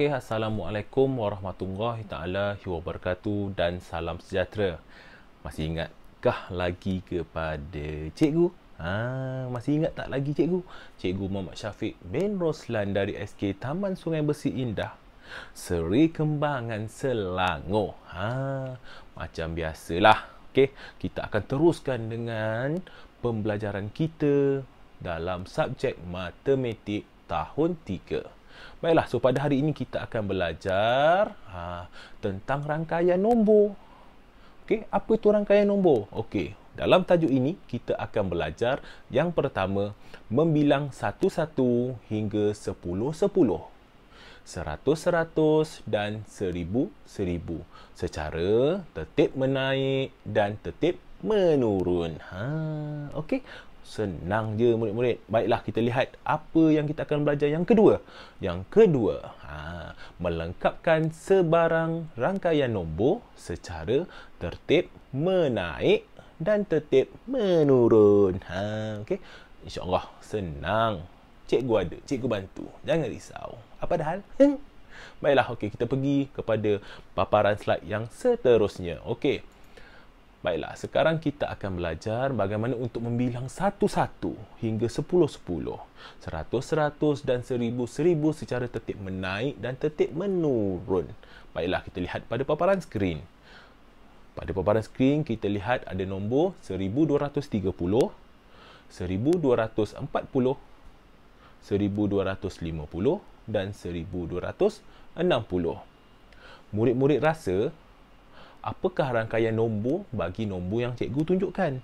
Okey, Assalamualaikum warahmatullahi taala wabarakatuh dan salam sejahtera. Masih ingatkah lagi kepada cikgu? Masih ingat tak lagi cikgu? Cikgu Muhammad Syafiq bin Roslan dari SK Taman Sungai Bersih Indah, Seri Kembangan Selangor. Macam biasalah. Okey, kita akan teruskan dengan pembelajaran kita dalam subjek matematik tahun 3. Baiklah, so pada hari ini kita akan belajar tentang rangkaian nombor. Okey, apa itu rangkaian nombor? Okey, dalam tajuk ini kita akan belajar yang pertama, membilang 1-1 hingga 10-10, 100-100 dan 1000-1000 secara tertib menaik dan tertib menurun. Okey, senang je murid-murid. Baiklah, kita lihat apa yang kita akan belajar yang kedua. Yang kedua, melengkapkan sebarang rangkaian nombor secara tertib menaik dan tertib menurun. Okey, insya-Allah senang. Cikgu ada, cikgu bantu. Jangan risau. Apa dah hal? Baiklah, okey, kita pergi kepada paparan slide yang seterusnya. Okey. Baiklah, sekarang kita akan belajar bagaimana untuk membilang 1-1 hingga 10-10, 100-100 dan 1000-1000 secara tertib menaik dan tertib menurun. Baiklah, kita lihat pada paparan skrin. Pada paparan skrin, kita lihat ada nombor 1230, 1240, 1250 dan 1260. Murid-murid rasa apakah rangkaian nombor bagi nombor yang cikgu tunjukkan?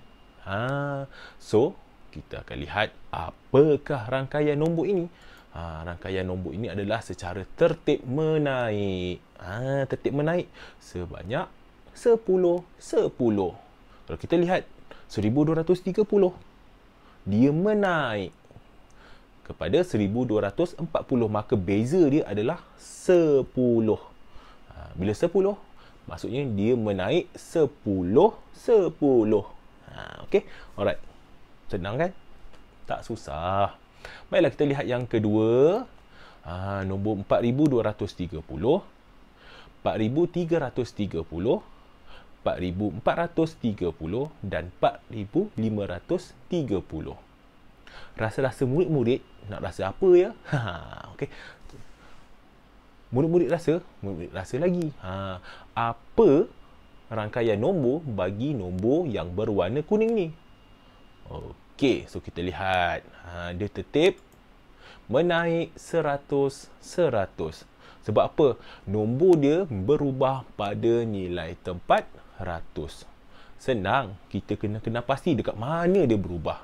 So, kita akan lihat apakah rangkaian nombor ini. Rangkaian nombor ini adalah secara tertib menaik. Tertib menaik sebanyak 10-10. Kalau kita lihat 1230, dia menaik kepada 1240, maka beza dia adalah 10. Bila 10, maksudnya dia menaik 10-10. Okey, alright. Senang kan? Tak susah. Baiklah, kita lihat yang kedua. Nombor 4230, 4330, 4430 dan 4530. Rasa-rasa murid-murid nak rasa apa ya? Okey. Murid-murid rasa lagi. Apa rangkaian nombor bagi nombor yang berwarna kuning ni? Okey, so kita lihat. Dia tertib menaik 100-100. Sebab apa? Nombor dia berubah pada nilai tempat 100. Senang, kita kena pasti dekat mana dia berubah.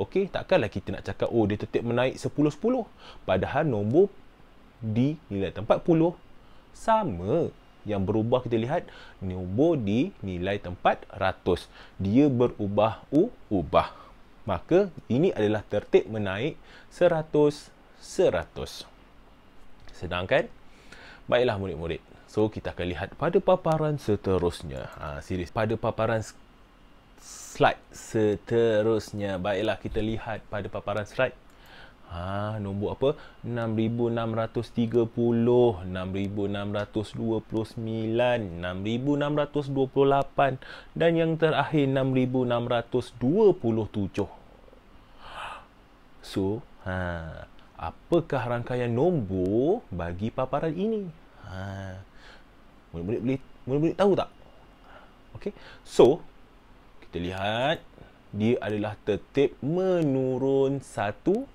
Okey, takkanlah kita nak cakap, oh dia tertib menaik 10-10. Padahal nombor di nilai tempat 10 sama. Yang berubah kita lihat nombor di nilai tempat 100. Dia berubah. Maka ini adalah tertib menaik 100-100. Senang kan? Baiklah murid-murid. So kita akan lihat pada paparan seterusnya. Series pada paparan slide seterusnya. Baiklah, kita lihat pada paparan slide. Nombor apa? 6630, 6629, 6628 dan yang terakhir 6627. So, apakah rangkaian nombor bagi paparan ini? Murid-murid tahu tak? Okey. So, kita lihat dia adalah tertib menurun 1-1.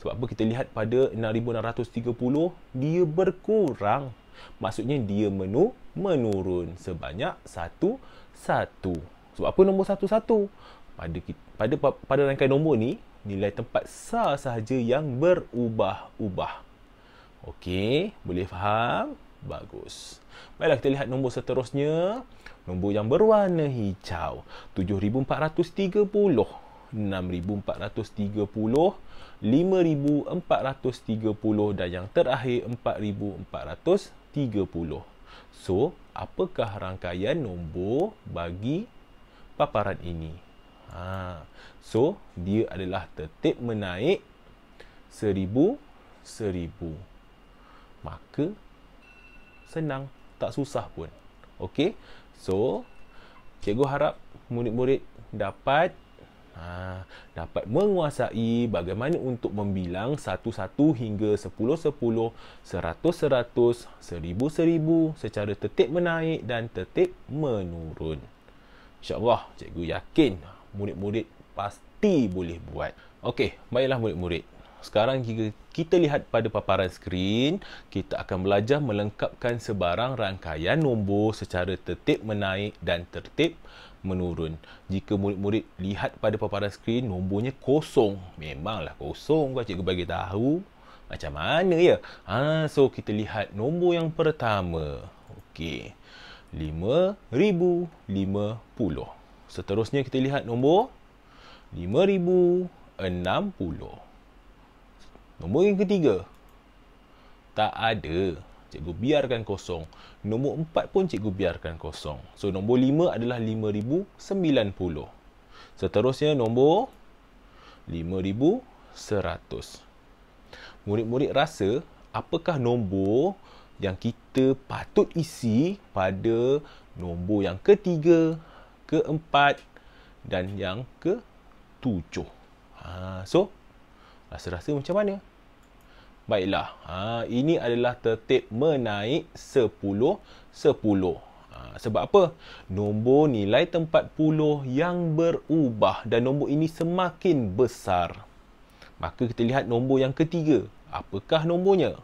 Sebab apa? Kita lihat pada 6630 dia berkurang. Maksudnya dia menurun sebanyak 1-1. Sebab apa nombor 1-1? Pada rangkaian nombor ni, nilai tempat sah sahaja yang berubah-ubah. Okey, boleh faham? Bagus. Baiklah, kita lihat nombor seterusnya. Nombor yang berwarna hijau. 7430, 6430, 5430 dan yang terakhir 4430. So, apakah rangkaian nombor bagi paparan ini? So, dia adalah tertib menaik 1000-1000. Maka senang, tak susah pun. Okey. So, cikgu harap murid-murid dapat menguasai bagaimana untuk membilang 1-1 hingga 10-10, 100-100, 1000-1000 secara tertib menaik dan tertib menurun. InsyaAllah, cikgu yakin murid-murid pasti boleh buat. Okey, baiklah murid-murid. Sekarang jika kita lihat pada paparan skrin, kita akan belajar melengkapkan sebarang rangkaian nombor secara tertib menaik dan tertib menurun. Jika murid-murid lihat pada paparan skrin, nombornya kosong. Memanglah kosong, kalau cikgu bagi tahu. Macam mana ya? So kita lihat nombor yang pertama. Okey. 5,050. Seterusnya kita lihat nombor 5,060. Nombor yang ketiga, tak ada. Cikgu biarkan kosong. Nombor 4 pun cikgu biarkan kosong. So, nombor 5 adalah 5,090. Seterusnya, nombor 5,100. Murid-murid rasa, apakah nombor yang kita patut isi pada nombor yang ketiga, keempat dan yang ketujuh? So, rasa-rasa macam mana? Baiklah, ini adalah tertib menaik 10-10. Sebab apa? Nombor nilai tempat puluh yang berubah dan nombor ini semakin besar. Maka kita lihat nombor yang ketiga. Apakah nombornya?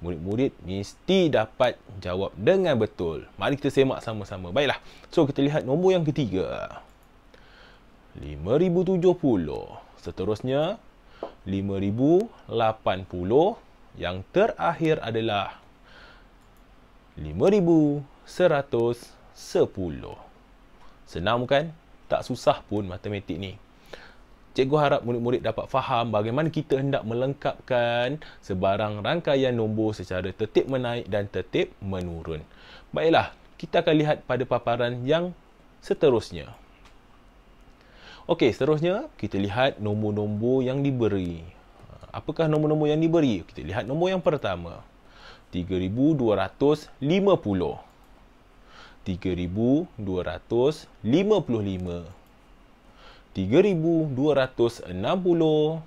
Murid-murid mesti dapat jawab dengan betul. Mari kita semak sama-sama. Baiklah, so kita lihat nombor yang ketiga. 5,070. Seterusnya, 5,080. Yang terakhir adalah 5,110. Senang bukan? Tak susah pun matematik ni. Cikgu harap murid-murid dapat faham bagaimana kita hendak melengkapkan sebarang rangkaian nombor secara tertib menaik dan tertib menurun. Baiklah, kita akan lihat pada paparan yang seterusnya. Okey, seterusnya kita lihat nombor-nombor yang diberi. Apakah nombor-nombor yang diberi? Kita lihat nombor yang pertama. 3,250. 3,255. 3,260.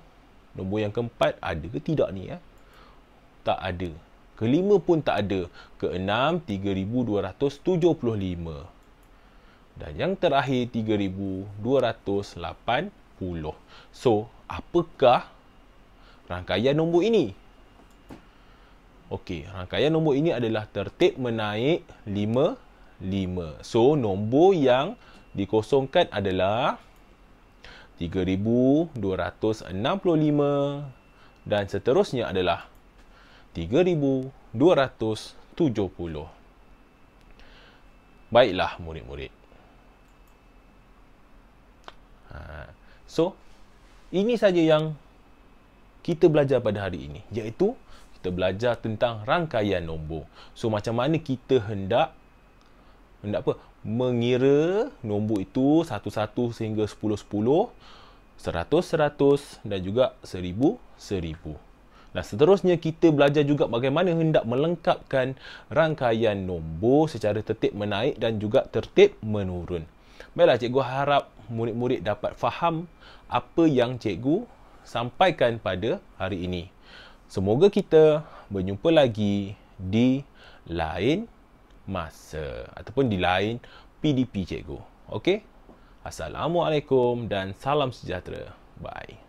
Nombor yang keempat ada ke tidak ni? Tak ada. Kelima pun tak ada. Keenam, 3,275. Dan yang terakhir, 3,280. So, apakah rangkaian nombor ini? Okey, rangkaian nombor ini adalah tertib menaik 5. So, nombor yang dikosongkan adalah 3,265 dan seterusnya adalah 3,270. Baiklah murid-murid. So, ini saja yang kita belajar pada hari ini, iaitu kita belajar tentang rangkaian nombor. So, macam mana kita hendak mengira nombor itu 1-1 sehingga 10-10, 100-100 dan juga 1000-1000. Dan seterusnya kita belajar juga bagaimana hendak melengkapkan rangkaian nombor secara tertib menaik dan juga tertib menurun. Baiklah, cikgu harap murid-murid dapat faham apa yang cikgu sampaikan pada hari ini. Semoga kita berjumpa lagi di lain masa ataupun di lain PDP cikgu. Okey? Assalamualaikum dan salam sejahtera. Bye.